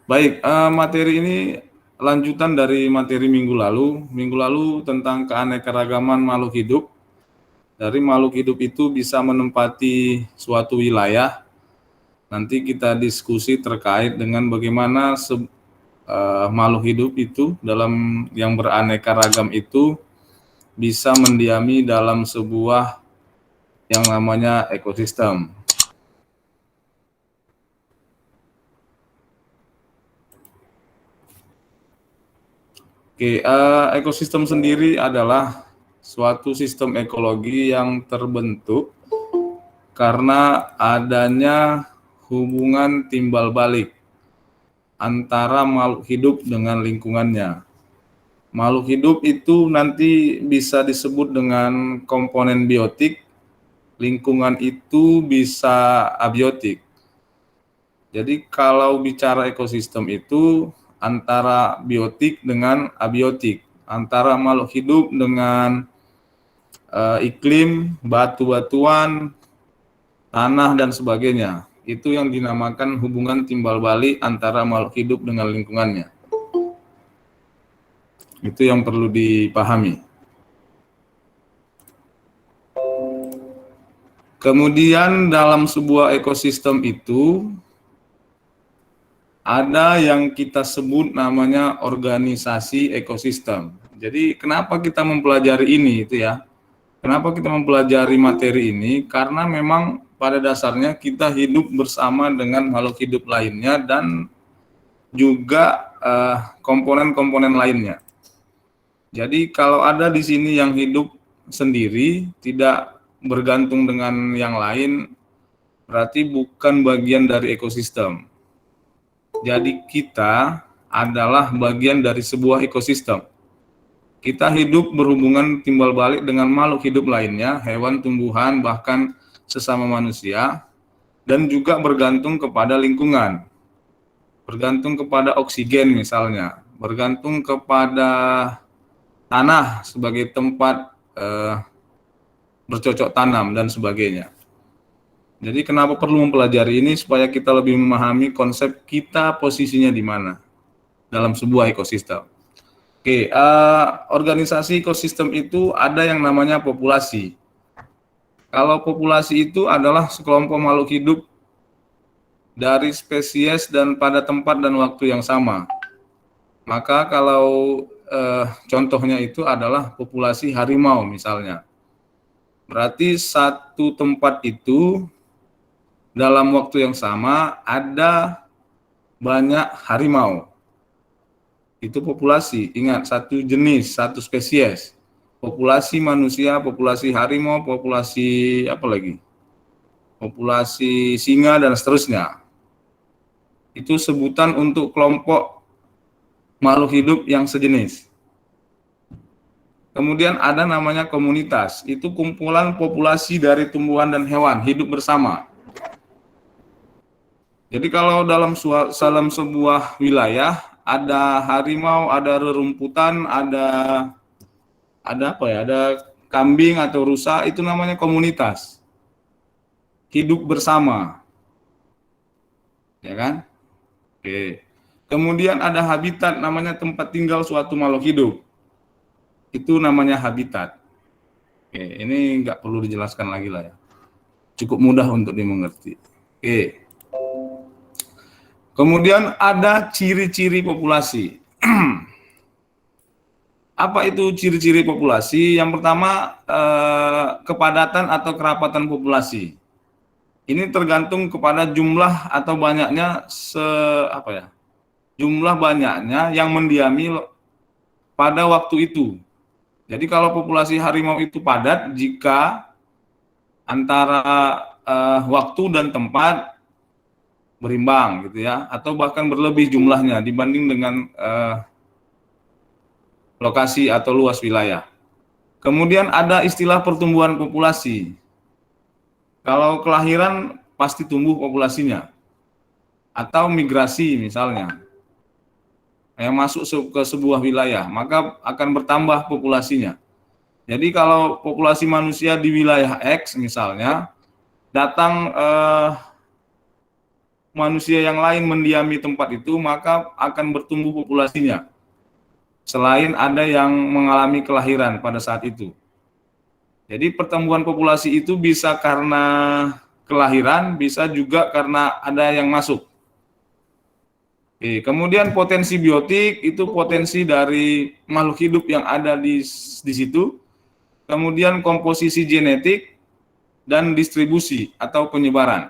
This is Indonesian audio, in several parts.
Baik, materi ini lanjutan dari materi minggu lalu. Minggu lalu tentang keanekaragaman makhluk hidup. Dari makhluk hidup itu bisa menempati suatu wilayah. Nanti kita diskusi terkait dengan bagaimana makhluk hidup itu dalam yang beraneka ragam itu bisa mendiami dalam sebuah yang namanya ekosistem. Oke, ekosistem sendiri adalah suatu sistem ekologi yang terbentuk karena adanya hubungan timbal balik antara makhluk hidup dengan lingkungannya. Makhluk hidup itu nanti bisa disebut dengan komponen biotik, lingkungan itu bisa abiotik. Jadi kalau bicara ekosistem itu antara biotik dengan abiotik, antara makhluk hidup dengan iklim, batu-batuan, tanah dan sebagainya. Itu yang dinamakan hubungan timbal balik antara makhluk hidup dengan lingkungannya. Itu yang perlu dipahami. Kemudian dalam sebuah ekosistem itu ada yang kita sebut namanya organisasi ekosistem. Jadi kenapa kita mempelajari ini itu ya? Kenapa kita mempelajari materi ini? Karena memang pada dasarnya kita hidup bersama dengan makhluk hidup lainnya dan juga komponen-komponen lainnya. Jadi kalau ada di sini yang hidup sendiri, tidak bergantung dengan yang lain, berarti bukan bagian dari ekosistem. Jadi kita adalah bagian dari sebuah ekosistem. Kita hidup berhubungan timbal balik dengan makhluk hidup lainnya, hewan, tumbuhan, bahkan sesama manusia, dan juga bergantung kepada lingkungan. Bergantung kepada oksigen misalnya, bergantung kepada tanah sebagai tempat bercocok tanam dan sebagainya. Jadi kenapa perlu mempelajari ini supaya kita lebih memahami konsep kita posisinya di mana dalam sebuah ekosistem. Oke, organisasi ekosistem itu ada yang namanya populasi. Kalau populasi itu adalah sekelompok makhluk hidup dari spesies dan pada tempat dan waktu yang sama. Maka kalau contohnya itu adalah populasi harimau misalnya. Berarti satu tempat itu dalam waktu yang sama ada banyak harimau. Itu populasi, ingat satu jenis, satu spesies. Populasi manusia, populasi harimau, populasi apa lagi? Populasi singa dan seterusnya. Itu sebutan untuk kelompok makhluk hidup yang sejenis. Kemudian ada namanya komunitas, itu kumpulan populasi dari tumbuhan dan hewan hidup bersama. Jadi kalau dalam sebuah wilayah ada harimau, ada rerumputan, ada apa ya? Ada kambing atau rusa, itu namanya komunitas. Hidup bersama. Ya kan? Oke. Kemudian ada habitat, namanya tempat tinggal suatu makhluk hidup. Itu namanya habitat. Oke, ini nggak perlu dijelaskan lagi lah ya. Cukup mudah untuk dimengerti. Oke. Kemudian ada ciri-ciri populasi. Apa itu ciri-ciri populasi? Yang pertama, kepadatan atau kerapatan populasi. Ini tergantung kepada jumlah atau banyaknya jumlah banyaknya yang mendiami pada waktu itu. Jadi kalau populasi harimau itu padat jika antara waktu dan tempat berimbang gitu ya, atau bahkan berlebih jumlahnya dibanding dengan lokasi atau luas wilayah. Kemudian ada istilah pertumbuhan populasi. Kalau kelahiran pasti tumbuh populasinya. Atau migrasi misalnya. Yang masuk ke sebuah wilayah, maka akan bertambah populasinya. Jadi kalau populasi manusia di wilayah X misalnya, datang manusia yang lain mendiami tempat itu, maka akan bertumbuh populasinya. Selain ada yang mengalami kelahiran pada saat itu. Jadi pertumbuhan populasi itu bisa karena kelahiran, bisa juga karena ada yang masuk. Oke, kemudian potensi biotik itu potensi dari makhluk hidup yang ada di situ. Kemudian komposisi genetik dan distribusi atau penyebaran.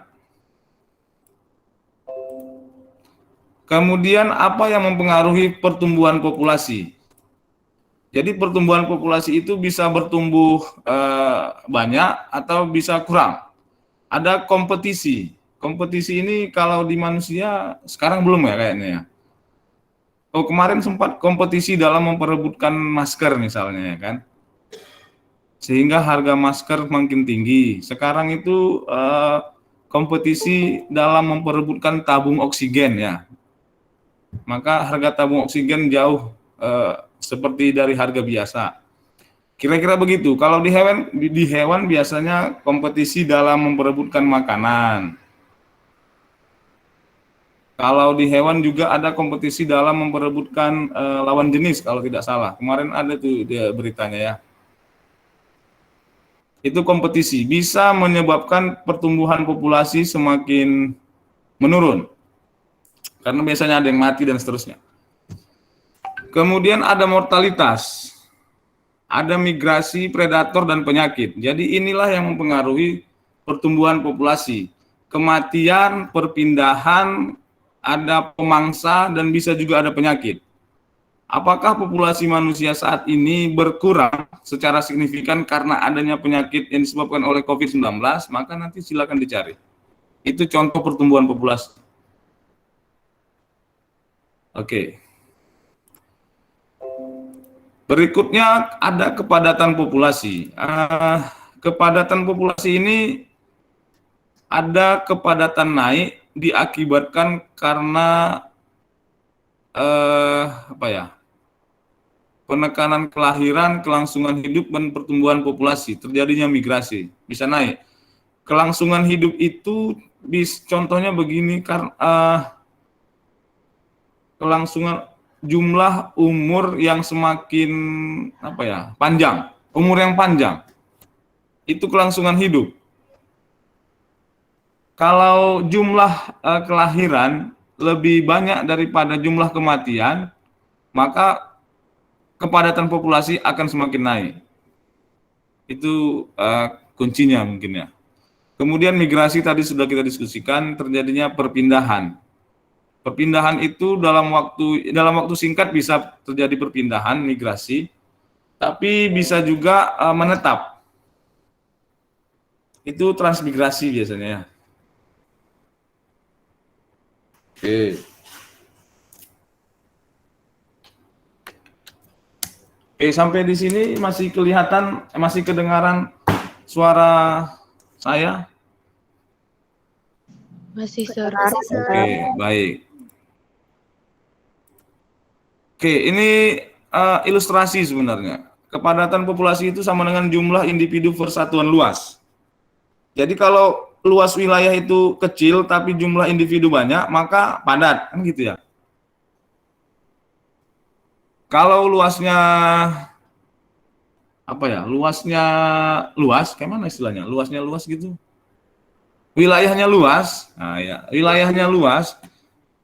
Kemudian apa yang mempengaruhi pertumbuhan populasi? Jadi pertumbuhan populasi itu bisa bertumbuh banyak atau bisa kurang. Ada kompetisi. Kompetisi ini kalau di manusia sekarang belum ya kayaknya ya. Oh, kemarin sempat kompetisi dalam memperebutkan masker misalnya ya kan. Sehingga harga masker makin tinggi. Sekarang itu kompetisi dalam memperebutkan tabung oksigen ya. Maka harga tabung oksigen jauh seperti dari harga biasa. Kira-kira begitu. Kalau di hewan biasanya kompetisi dalam memperebutkan makanan. Kalau di hewan juga ada kompetisi dalam memperebutkan lawan jenis kalau tidak salah. Kemarin ada tuh dia beritanya ya. Itu kompetisi bisa menyebabkan pertumbuhan populasi semakin menurun. Karena biasanya ada yang mati dan seterusnya. Kemudian ada mortalitas, ada migrasi predator dan penyakit. Jadi inilah yang mempengaruhi pertumbuhan populasi. Kematian, perpindahan, ada pemangsa, dan bisa juga ada penyakit. Apakah populasi manusia saat ini berkurang secara signifikan karena adanya penyakit yang disebabkan oleh COVID-19? Maka nanti silakan dicari. Itu contoh pertumbuhan populasi. Oke. Berikutnya ada kepadatan populasi. Kepadatan populasi ini ada kepadatan naik diakibatkan karena penekanan kelahiran, kelangsungan hidup, dan pertumbuhan populasi, terjadinya migrasi, bisa naik. Kelangsungan hidup itu contohnya begini, karena kelangsungan jumlah umur yang semakin panjang, umur yang panjang, itu kelangsungan hidup. Kalau jumlah kelahiran lebih banyak daripada jumlah kematian, maka kepadatan populasi akan semakin naik. Itu kuncinya mungkin ya. Kemudian migrasi tadi sudah kita diskusikan, terjadinya perpindahan. Perpindahan itu dalam waktu singkat bisa terjadi perpindahan, migrasi, tapi bisa juga menetap. Itu transmigrasi biasanya. Oke. Oke, sampai di sini masih kelihatan, masih kedengaran suara saya? Masih, Sir. Oke, baik. Oke, ini ilustrasi sebenarnya. Kepadatan populasi itu sama dengan jumlah individu persatuan luas. Jadi kalau luas wilayah itu kecil tapi jumlah individu banyak, maka padat, kan gitu ya. Kalau luasnya luas, kayak mana istilahnya? Luasnya luas gitu. Wilayahnya luas, nah ya, wilayahnya luas,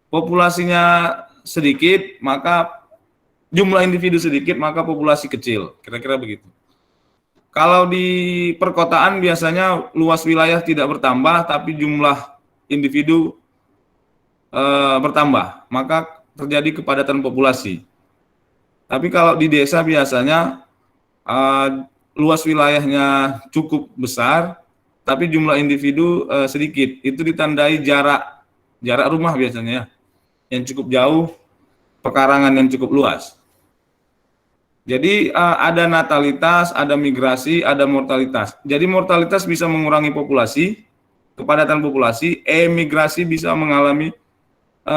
populasinya sedikit, maka jumlah individu sedikit, maka populasi kecil. Kira-kira begitu. Kalau di perkotaan biasanya luas wilayah tidak bertambah, tapi jumlah individu bertambah, maka terjadi kepadatan populasi. Tapi kalau di desa biasanya luas wilayahnya cukup besar, tapi jumlah individu sedikit. Itu ditandai jarak rumah biasanya, yang cukup jauh, pekarangan yang cukup luas. Jadi ada natalitas, ada migrasi, ada mortalitas. Jadi mortalitas bisa mengurangi populasi, kepadatan populasi, emigrasi bisa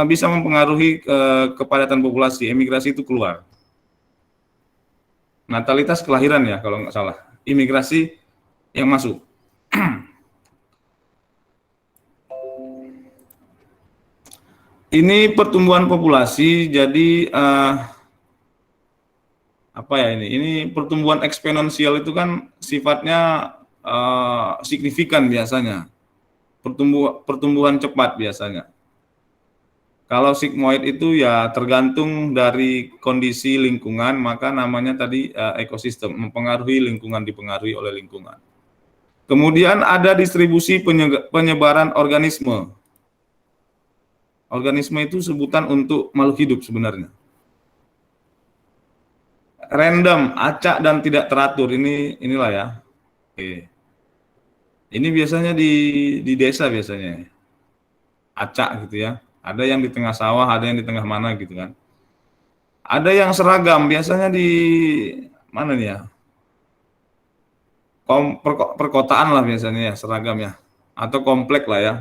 bisa mempengaruhi kepadatan populasi. Emigrasi itu keluar. Natalitas kelahiran ya kalau nggak salah. Imigrasi yang masuk. Ini pertumbuhan populasi, jadi apa ya ini? Ini pertumbuhan eksponensial itu kan sifatnya signifikan biasanya, pertumbuhan cepat biasanya. Kalau sigmoid itu ya tergantung dari kondisi lingkungan, maka namanya tadi ekosistem, mempengaruhi lingkungan, dipengaruhi oleh lingkungan. Kemudian ada distribusi penyebaran organisme. Organisme itu sebutan untuk makhluk hidup sebenarnya. Random, acak dan tidak teratur, inilah ya. Oke. Ini biasanya di desa biasanya, acak gitu ya. Ada yang di tengah sawah, ada yang di tengah mana gitu kan. Ada yang seragam, biasanya di mana nih ya? Perkotaan lah biasanya ya, seragam ya. Atau komplek lah ya.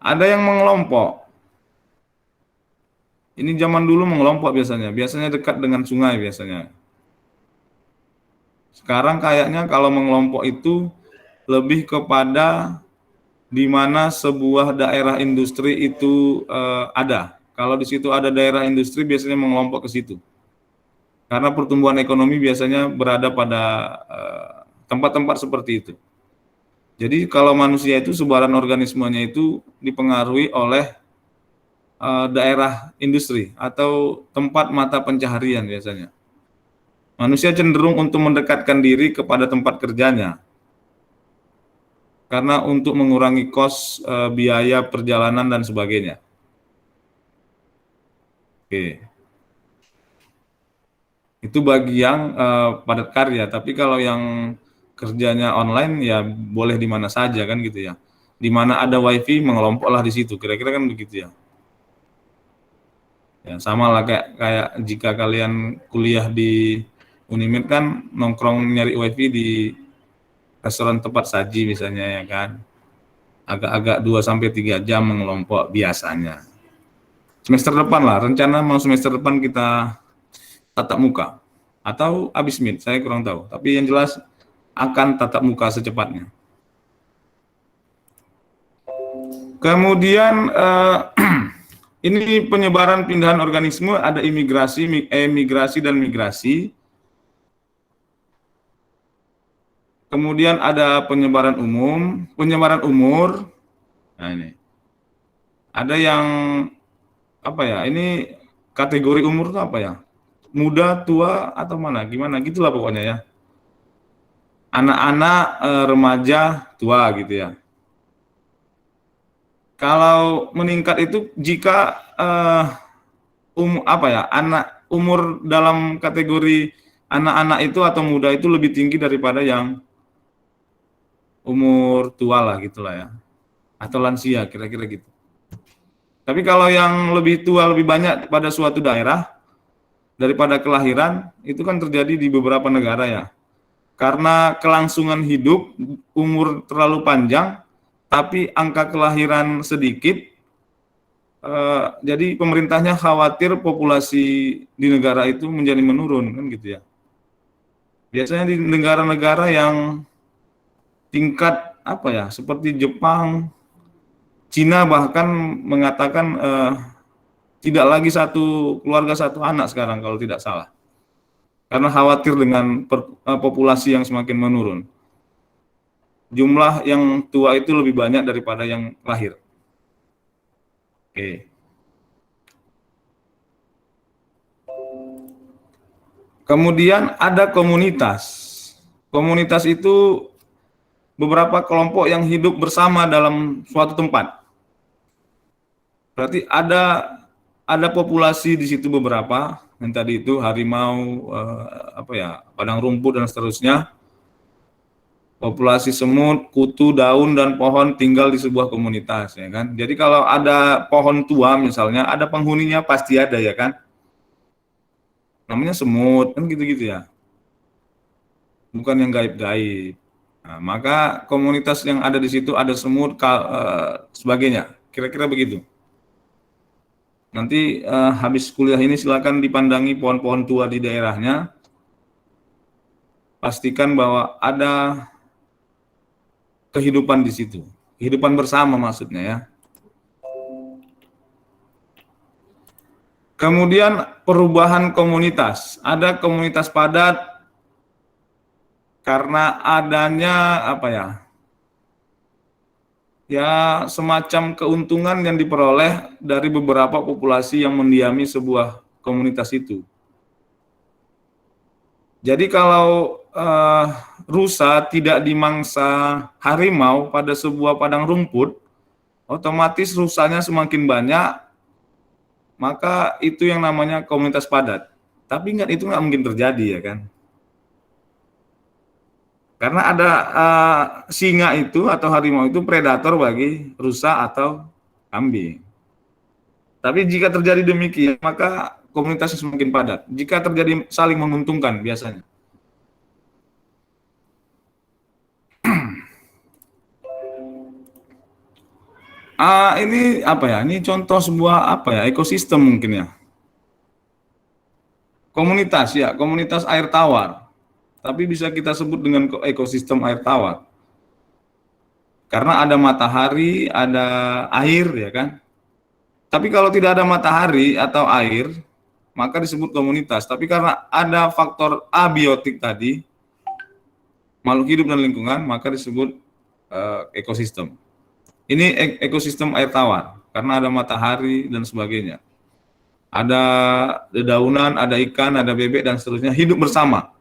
Ada yang mengelompok. Ini zaman dulu mengelompok biasanya. Biasanya dekat dengan sungai biasanya. Sekarang kayaknya kalau mengelompok itu lebih kepada di mana sebuah daerah industri itu ada. Kalau di situ ada daerah industri biasanya mengelompok ke situ. Karena pertumbuhan ekonomi biasanya berada pada tempat-tempat seperti itu. Jadi kalau manusia itu sebaran organismenya itu dipengaruhi oleh daerah industri atau tempat mata pencaharian biasanya. Manusia cenderung untuk mendekatkan diri kepada tempat kerjanya karena untuk mengurangi kos biaya perjalanan dan sebagainya. Oke. Itu bagi yang padat karya, tapi kalau yang kerjanya online ya boleh di mana saja kan gitu ya. Di mana ada wifi mengelompoklah di situ, kira-kira kan begitu ya. Ya sama lah kayak jika kalian kuliah di Unimed kan nongkrong nyari wifi di restoran tempat saji misalnya ya kan. Agak-agak 2 sampai 3 jam mengelompok biasanya. Semester depan lah, rencana mau semester depan kita tatap muka atau habis mid, saya kurang tahu. Tapi yang jelas akan tatap muka secepatnya. Kemudian ini penyebaran pindahan organisme, ada emigrasi dan migrasi. Kemudian ada penyebaran umur. Nah ini. Ada yang apa ya? Ini kategori umur itu apa ya? Muda, tua atau mana? Gimana? Gitulah pokoknya ya. Anak-anak, remaja, tua gitu ya. Kalau meningkat itu jika apa ya? Umur dalam kategori anak-anak itu atau muda itu lebih tinggi daripada yang umur tua lah gitulah ya. Atau lansia kira-kira gitu. Tapi kalau yang lebih tua lebih banyak pada suatu daerah daripada kelahiran, itu kan terjadi di beberapa negara ya. Karena kelangsungan hidup, umur terlalu panjang, tapi angka kelahiran sedikit, jadi pemerintahnya khawatir populasi di negara itu menjadi menurun, kan gitu ya. Biasanya di negara-negara yang tingkat apa ya, seperti Jepang, Cina bahkan mengatakan tidak lagi satu keluarga satu anak sekarang kalau tidak salah. Karena khawatir dengan populasi yang semakin menurun. Jumlah yang tua itu lebih banyak daripada yang lahir. Oke. Kemudian ada komunitas. Komunitas itu beberapa kelompok yang hidup bersama dalam suatu tempat. Berarti ada populasi di situ beberapa, yang tadi itu harimau, apa ya, padang rumput dan seterusnya. Populasi semut, kutu, daun dan pohon tinggal di sebuah komunitas ya kan. Jadi kalau ada pohon tua misalnya, ada penghuninya pasti ada ya kan. Namanya semut kan gitu-gitu ya. Bukan yang gaib-gaib. Nah, maka komunitas yang ada di situ ada semut sebagainya. Kira-kira begitu. Nanti habis kuliah ini silakan dipandangi pohon-pohon tua di daerahnya. Pastikan bahwa ada kehidupan di situ. Kehidupan bersama maksudnya ya. Kemudian perubahan komunitas. Ada komunitas padat karena adanya apa ya? Ya, semacam keuntungan yang diperoleh dari beberapa populasi yang mendiami sebuah komunitas itu. Jadi kalau rusa tidak dimangsa harimau pada sebuah padang rumput, otomatis rusanya semakin banyak, maka itu yang namanya komunitas padat. Tapi itu nggak mungkin terjadi ya kan? Karena ada singa itu atau harimau itu predator bagi rusa atau kambing. Tapi jika terjadi demikian, maka komunitasnya semakin padat. Jika terjadi saling menguntungkan biasanya. Ini apa ya? Ini contoh sebuah apa ya? Ekosistem mungkin ya. Komunitas ya, komunitas air tawar. Tapi bisa kita sebut dengan ekosistem air tawar. Karena ada matahari, ada air ya kan. Tapi kalau tidak ada matahari atau air, maka disebut komunitas. Tapi karena ada faktor abiotik tadi, makhluk hidup dan lingkungan, maka disebut ekosistem. Ini ekosistem air tawar, karena ada matahari dan sebagainya. Ada dedaunan, ada ikan, ada bebek, dan seterusnya, hidup bersama.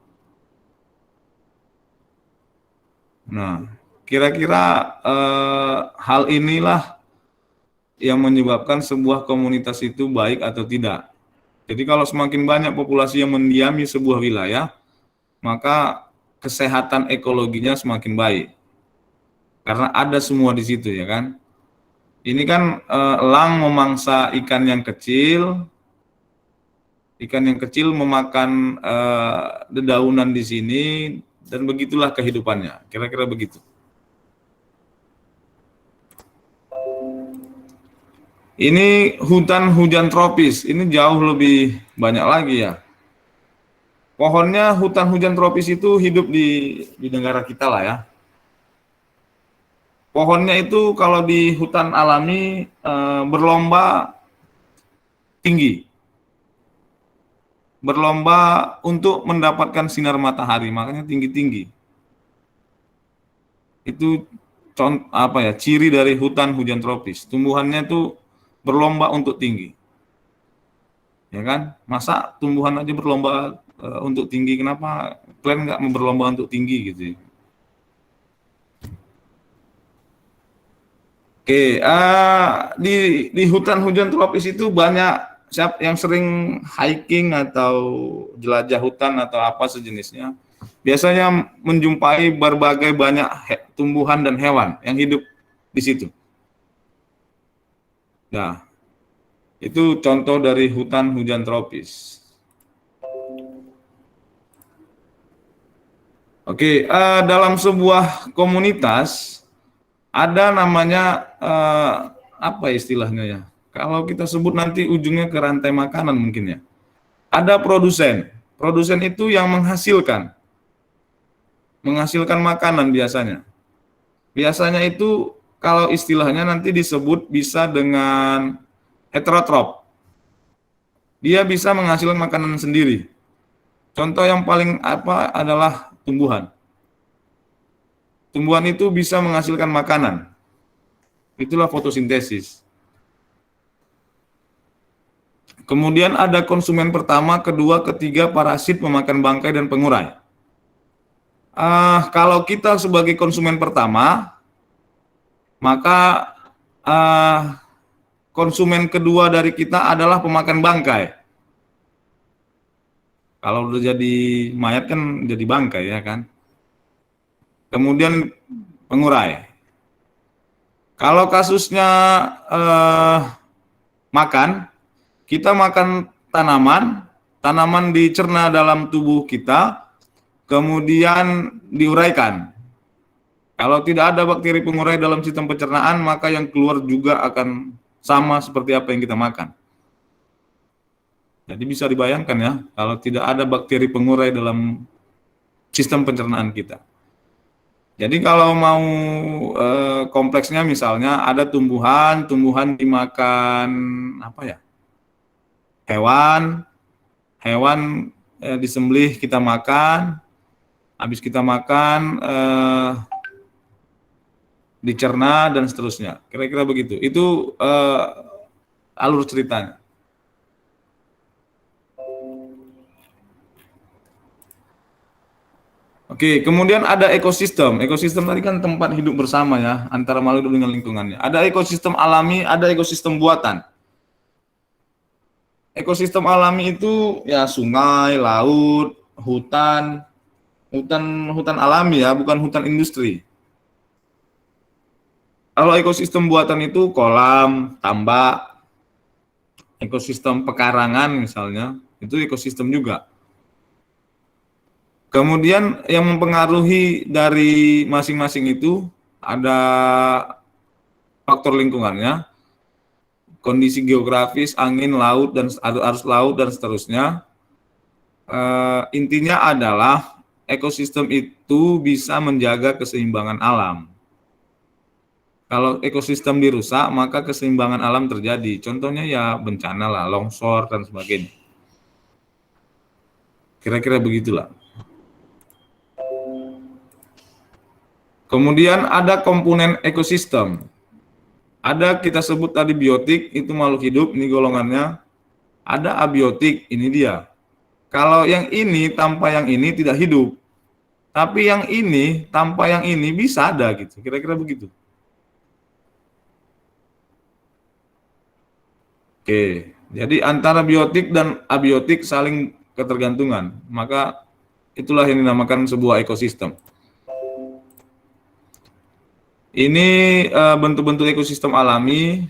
Nah, kira-kira hal inilah yang menyebabkan sebuah komunitas itu baik atau tidak. Jadi kalau semakin banyak populasi yang mendiami sebuah wilayah, maka kesehatan ekologinya semakin baik. Karena ada semua di situ ya kan. Ini kan elang memangsa ikan yang kecil memakan dedaunan di sini, dan begitulah kehidupannya. Kira-kira begitu. Ini hutan hujan tropis, ini jauh lebih banyak lagi ya. Pohonnya hutan hujan tropis itu hidup di negara kita lah ya. Pohonnya itu kalau di hutan alami berlomba tinggi. Berlomba untuk mendapatkan sinar matahari, makanya tinggi-tinggi. Itu apa ya, ciri dari hutan hujan tropis. Tumbuhannya itu berlomba untuk tinggi. Ya kan? Masa tumbuhan aja berlomba untuk tinggi, kenapa kalian nggak mau berlomba untuk tinggi gitu ya? Oke, di hutan hujan tropis itu banyak yang sering hiking atau jelajah hutan atau apa sejenisnya. Biasanya menjumpai berbagai banyak tumbuhan dan hewan yang hidup di situ. Nah, itu contoh dari hutan hujan tropis. Oke, dalam sebuah komunitas ada namanya apa istilahnya ya? Kalau kita sebut nanti ujungnya ke rantai makanan mungkin ya. Ada produsen. Produsen itu yang menghasilkan makanan biasanya. Biasanya itu kalau istilahnya nanti disebut bisa dengan heterotrop. Dia bisa menghasilkan makanan sendiri. Contoh yang paling apa adalah tumbuhan. Tumbuhan itu bisa menghasilkan makanan. Itulah fotosintesis. Kemudian ada konsumen pertama, kedua, ketiga, parasit, pemakan bangkai, dan pengurai. Kalau kita sebagai konsumen pertama, maka konsumen kedua dari kita adalah pemakan bangkai. Kalau udah jadi mayat kan jadi bangkai ya kan. Kemudian pengurai. Kalau kasusnya makan, kita makan tanaman dicerna dalam tubuh kita, kemudian diuraikan. Kalau tidak ada bakteri pengurai dalam sistem pencernaan, maka yang keluar juga akan sama seperti apa yang kita makan. Jadi bisa dibayangkan ya, kalau tidak ada bakteri pengurai dalam sistem pencernaan kita. Jadi kalau mau kompleksnya misalnya ada tumbuhan dimakan apa ya? hewan, disembelih kita makan, habis kita makan dicerna dan seterusnya. Kira-kira begitu. Itu alur ceritanya. Oke, kemudian ada ekosistem. Ekosistem tadi kan tempat hidup bersama ya, antara makhluk hidup dengan lingkungannya. Ada ekosistem alami, ada ekosistem buatan. Ekosistem alami itu ya sungai, laut, hutan alami ya, bukan hutan industri. Kalau ekosistem buatan itu kolam, tambak, ekosistem pekarangan misalnya, itu ekosistem juga. Kemudian yang mempengaruhi dari masing-masing itu ada faktor lingkungannya, kondisi geografis, angin, laut, dan arus laut, dan seterusnya. Intinya adalah ekosistem itu bisa menjaga keseimbangan alam. Kalau ekosistem dirusak, maka keseimbangan alam terjadi. Contohnya ya bencana lah, longsor, dan sebagainya. Kira-kira begitulah. Kemudian ada komponen ekosistem. Ada kita sebut tadi biotik, itu makhluk hidup, ini golongannya. Ada abiotik, ini dia. Kalau yang ini tanpa yang ini tidak hidup. Tapi yang ini tanpa yang ini bisa ada gitu. Kira-kira begitu. Oke, jadi antara biotik dan abiotik saling ketergantungan. Maka itulah yang dinamakan sebuah ekosistem. Ini bentuk-bentuk ekosistem alami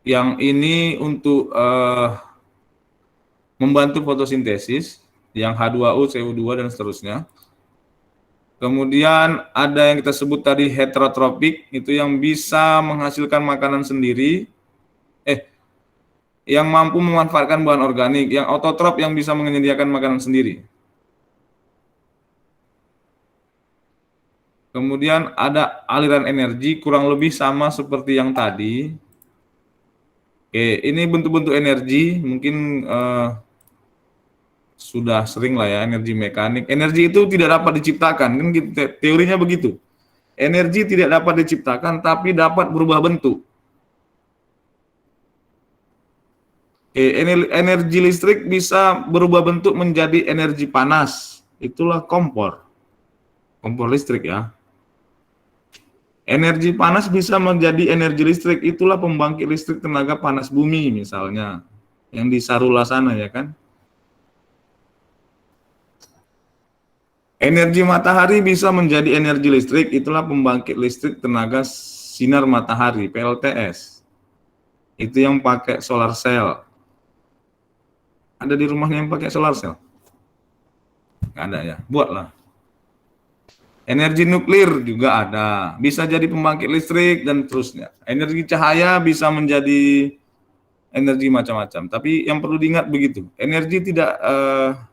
yang ini untuk membantu fotosintesis, yang H2O, CO2, dan seterusnya. Kemudian ada yang kita sebut tadi heterotropik, itu yang bisa menghasilkan makanan sendiri, yang mampu memanfaatkan bahan organik, yang autotrop yang bisa menyediakan makanan sendiri. Kemudian ada aliran energi kurang lebih sama seperti yang tadi. Oke, ini bentuk-bentuk energi mungkin sudah sering lah ya, energi mekanik. Energi itu tidak dapat diciptakan, kan teorinya begitu. Energi tidak dapat diciptakan tapi dapat berubah bentuk. Oke, energi listrik bisa berubah bentuk menjadi energi panas. Itulah kompor. Kompor listrik ya. Energi panas bisa menjadi energi listrik, itulah pembangkit listrik tenaga panas bumi misalnya, yang di Sarula sana ya kan. Energi matahari bisa menjadi energi listrik, itulah pembangkit listrik tenaga sinar matahari, PLTS. Itu yang pakai solar cell. Ada di rumahnya yang pakai solar cell? Nggak ada ya, buatlah. Energi nuklir juga ada, bisa jadi pembangkit listrik dan terusnya. Energi cahaya bisa menjadi energi macam-macam. Tapi yang perlu diingat begitu, energi tidak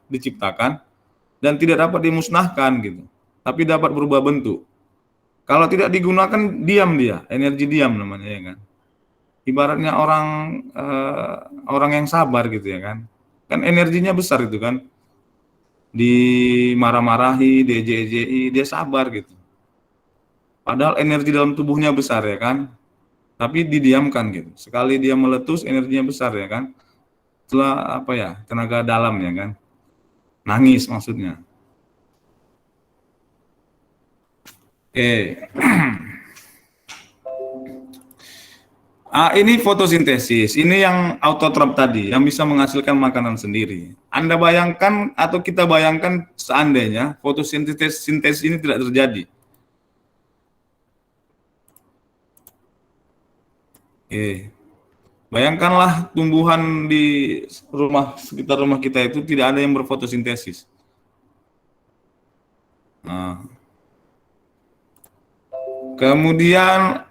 diciptakan dan tidak dapat dimusnahkan gitu, tapi dapat berubah bentuk. Kalau tidak digunakan diam dia, energi diam namanya ya kan. Ibaratnya orang yang sabar gitu ya kan. Kan energinya besar itu kan. Dimarah-marahi, DJJI, dia sabar gitu. Padahal energi dalam tubuhnya besar ya kan, tapi didiamkan gitu. Sekali dia meletus, energinya besar ya kan. Itulah apa ya, tenaga dalam ya kan. Nangis maksudnya. Oke. Ini fotosintesis. Ini yang autotrop tadi, yang bisa menghasilkan makanan sendiri. Anda bayangkan atau kita bayangkan seandainya fotosintesis ini tidak terjadi. Oke. Bayangkanlah tumbuhan di sekitar rumah kita itu tidak ada yang berfotosintesis. Nah. Kemudian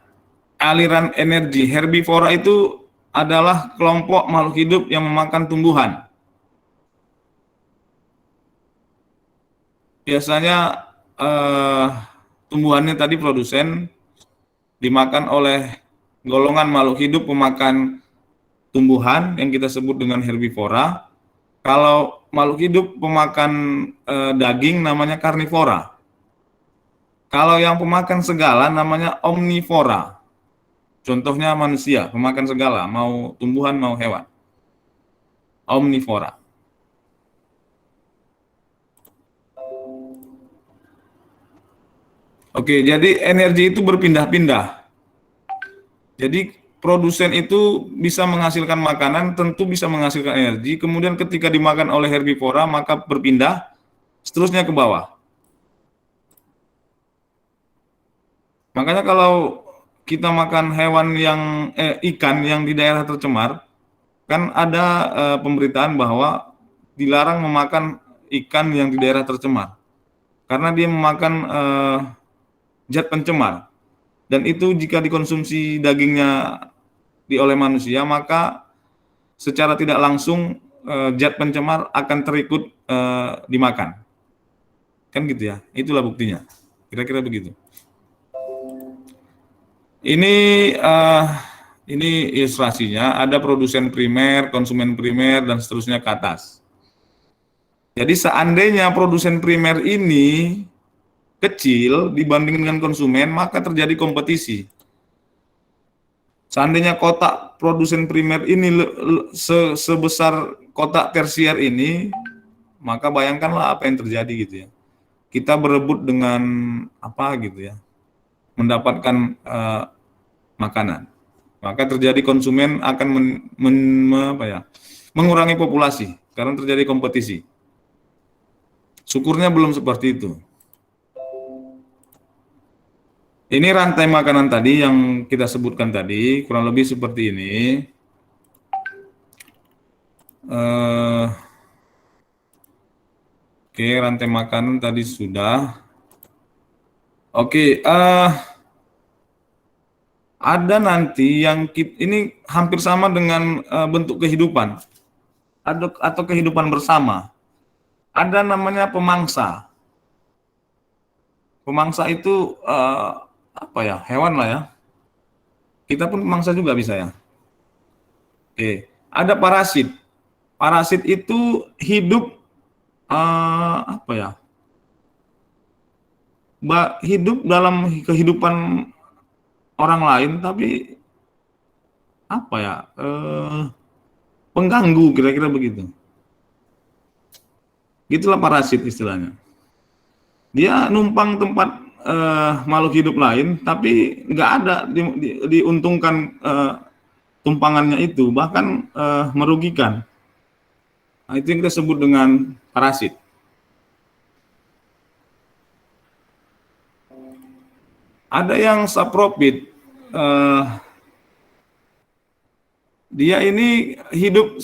aliran energi. Herbivora itu adalah kelompok makhluk hidup yang memakan tumbuhan. Biasanya tumbuhannya tadi produsen dimakan oleh golongan makhluk hidup pemakan tumbuhan yang kita sebut dengan herbivora. Kalau makhluk hidup pemakan daging namanya karnivora. Kalau yang pemakan segala namanya omnivora. Contohnya manusia, pemakan segala, mau tumbuhan mau hewan. Omnivora. Oke, jadi energi itu berpindah-pindah. Jadi produsen itu bisa menghasilkan makanan, tentu bisa menghasilkan energi, kemudian ketika dimakan oleh herbivora maka berpindah seterusnya ke bawah. Makanya kalau kita makan hewan yang ikan yang di daerah tercemar, kan ada pemberitaan bahwa dilarang memakan ikan yang di daerah tercemar karena dia memakan zat pencemar, dan itu jika dikonsumsi dagingnya oleh manusia maka secara tidak langsung zat pencemar akan terikut dimakan, kan gitu ya. Itulah buktinya, kira-kira begitu. Ini ilustrasinya, ada produsen primer, konsumen primer, dan seterusnya ke atas. Jadi seandainya produsen primer ini kecil dibanding dengan konsumen, maka terjadi kompetisi. Seandainya kotak produsen primer ini sebesar kotak tersier ini, maka bayangkanlah apa yang terjadi gitu ya. Kita berebut dengan apa gitu ya, mendapatkan makanan. Maka terjadi konsumen akan mengurangi populasi karena terjadi kompetisi. Syukurnya belum seperti itu. Ini rantai makanan tadi yang kita sebutkan tadi, kurang lebih seperti ini. Oke, rantai makanan tadi sudah. Oke, ada nanti yang ini hampir sama dengan bentuk kehidupan atau kehidupan bersama. Ada namanya pemangsa. Pemangsa itu apa ya, hewan lah ya. Kita pun pemangsa juga bisa ya. Oke, ada parasit. Parasit itu hidup apa ya? Hidup dalam kehidupan orang lain, tapi apa ya? Pengganggu, kira-kira begitu. Gitulah parasit istilahnya. Dia numpang tempat makhluk hidup lain, tapi nggak ada diuntungkan tumpangannya itu, bahkan merugikan. Nah, itu yang kita sebut dengan parasit. Ada yang saprofit, dia ini hidup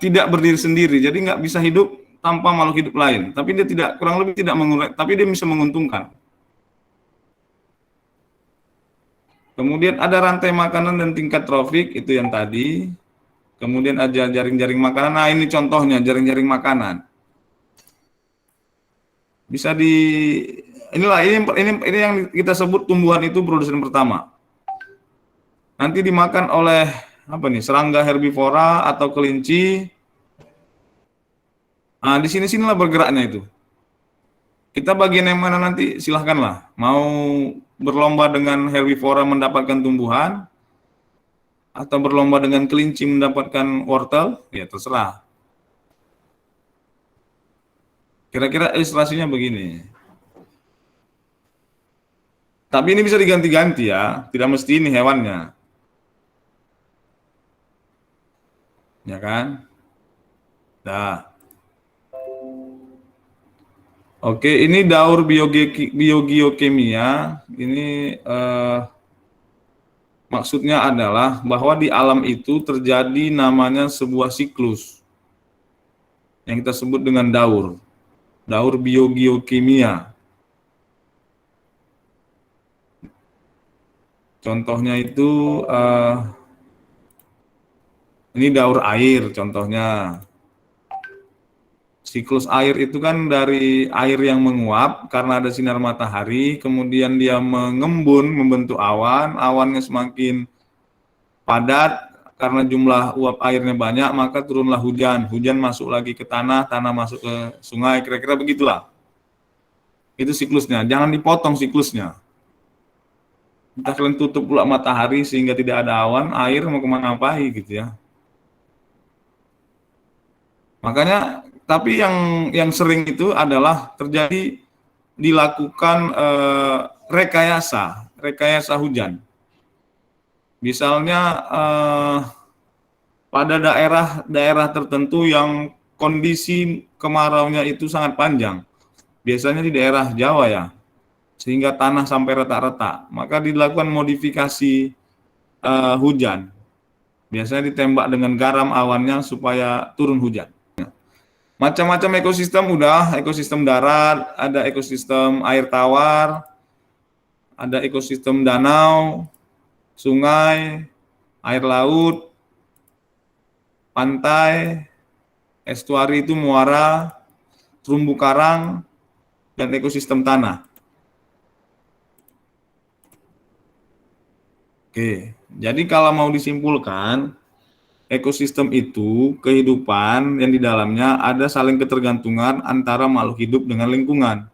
tidak berdiri sendiri, jadi nggak bisa hidup tanpa makhluk hidup lain. Tapi dia tidak, kurang lebih tidak mengurangi, tapi dia bisa menguntungkan. Kemudian ada rantai makanan dan tingkat trofik, itu yang tadi. Kemudian ada jaring-jaring makanan. Nah, ini contohnya jaring-jaring makanan. Bisa inilah ini yang kita sebut tumbuhan itu produsen pertama. Nanti dimakan oleh apa nih? Serangga herbivora atau kelinci. Nah, di sinilah bergeraknya itu. Kita bagian yang mana nanti silahkanlah. Mau berlomba dengan herbivora mendapatkan tumbuhan, atau berlomba dengan kelinci mendapatkan wortel, ya terserah. Kira-kira ilustrasinya begini. Tapi ini bisa diganti-ganti ya, tidak mesti ini hewannya. Ya kan? Nah. Oke, ini daur biogeokimia. Ini maksudnya adalah bahwa di alam itu terjadi namanya sebuah siklus yang kita sebut dengan daur biogeokimia. Contohnya itu ini daur air contohnya. Siklus air itu kan dari air yang menguap karena ada sinar matahari, kemudian dia mengembun, membentuk awan, awannya semakin padat, karena jumlah uap airnya banyak, maka turunlah hujan. Hujan masuk lagi ke tanah, tanah masuk ke sungai, kira-kira begitulah. Itu siklusnya, jangan dipotong siklusnya. Entah kalian tutup pula matahari sehingga tidak ada awan, air mau kemana pai gitu ya. Makanya, tapi yang sering itu adalah terjadi dilakukan rekayasa hujan. Misalnya pada daerah tertentu yang kondisi kemaraunya itu sangat panjang, biasanya di daerah Jawa ya, sehingga tanah sampai retak-retak, maka dilakukan modifikasi hujan. Biasanya ditembak dengan garam awannya supaya turun hujan. Macam-macam ekosistem udah, ekosistem darat, ada ekosistem air tawar, ada ekosistem danau, sungai, air laut, pantai, estuari itu muara, terumbu karang, dan ekosistem tanah. Oke, jadi kalau mau disimpulkan, ekosistem itu kehidupan yang di dalamnya ada saling ketergantungan antara makhluk hidup dengan lingkungan.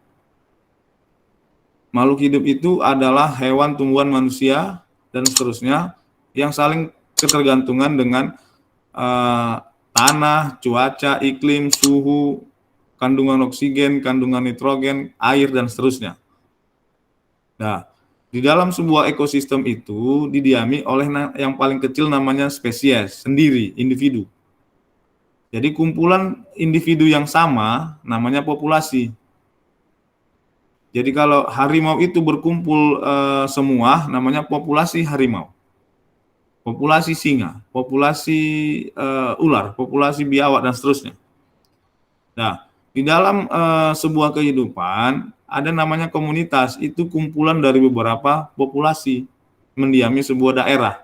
Makhluk hidup itu adalah hewan, tumbuhan, manusia, dan seterusnya yang saling ketergantungan dengan tanah, cuaca, iklim, suhu, kandungan oksigen, kandungan nitrogen, air, dan seterusnya. Nah, di dalam sebuah ekosistem itu didiami oleh yang paling kecil namanya spesies, sendiri, individu. Jadi kumpulan individu yang sama namanya populasi. Jadi kalau harimau itu berkumpul semua namanya populasi harimau. Populasi singa, populasi ular, populasi biawak, dan seterusnya. Nah, di dalam sebuah kehidupan ada namanya komunitas, itu kumpulan dari beberapa populasi mendiami sebuah daerah.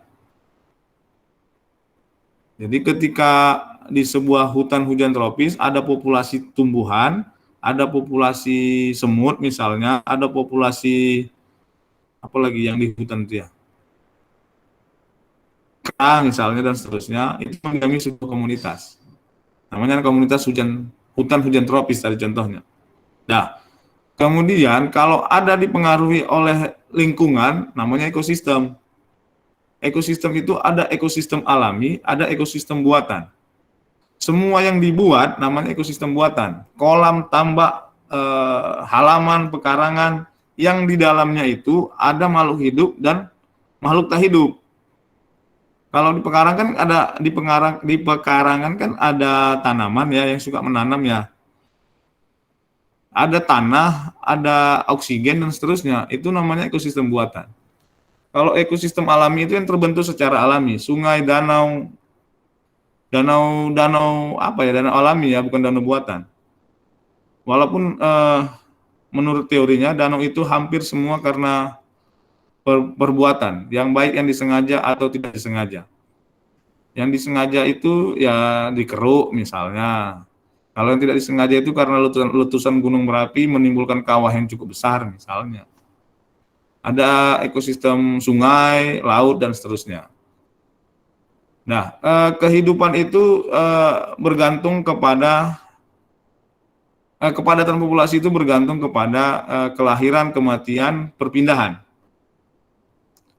Jadi ketika di sebuah hutan hujan tropis ada populasi tumbuhan, ada populasi semut misalnya, ada populasi apa lagi yang di hutan itu ya, kera misalnya, dan seterusnya, itu mendiami sebuah komunitas. Namanya komunitas hutan hujan tropis tadi contohnya. Nah, kemudian kalau ada dipengaruhi oleh lingkungan, namanya ekosistem. Ekosistem itu ada ekosistem alami, ada ekosistem buatan. Semua yang dibuat namanya ekosistem buatan. Kolam, tambak, halaman, pekarangan, yang di dalamnya itu ada makhluk hidup dan makhluk tak hidup. Kalau di pekarangan ada di pekarangan kan ada tanaman ya yang suka menanam ya. Ada tanah, ada oksigen, dan seterusnya. Itu namanya ekosistem buatan. Kalau ekosistem alami itu yang terbentuk secara alami, sungai, danau apa ya, danau alami ya, bukan danau buatan. Walaupun menurut teorinya danau itu hampir semua karena perbuatan, yang baik yang disengaja atau tidak disengaja. Yang disengaja itu ya dikeruk misalnya. Kalau yang tidak disengaja itu karena letusan gunung berapi menimbulkan kawah yang cukup besar misalnya. Ada ekosistem sungai, laut, dan seterusnya. Nah, kehidupan itu bergantung kepada kepadatan populasi itu bergantung kepada kelahiran, kematian, perpindahan.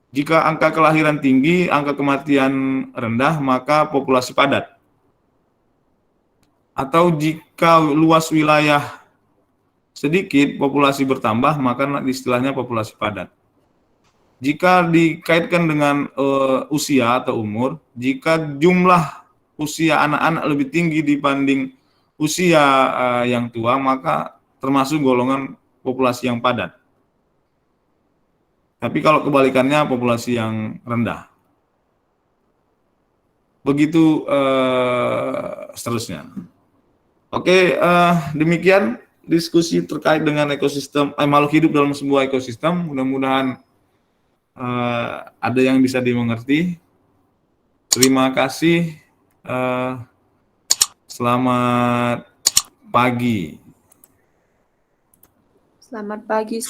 Jika angka kelahiran tinggi, angka kematian rendah, maka populasi padat. Atau jika luas wilayah sedikit, populasi bertambah, maka istilahnya populasi padat. Jika dikaitkan dengan usia atau umur, jika jumlah usia anak-anak lebih tinggi dibanding usia yang tua, maka termasuk golongan populasi yang padat. Tapi kalau kebalikannya, populasi yang rendah. Begitu seterusnya. Oke, demikian diskusi terkait dengan ekosistem makhluk hidup dalam sebuah ekosistem. Mudah-mudahan ada yang bisa dimengerti. Terima kasih. Selamat pagi. Selamat pagi.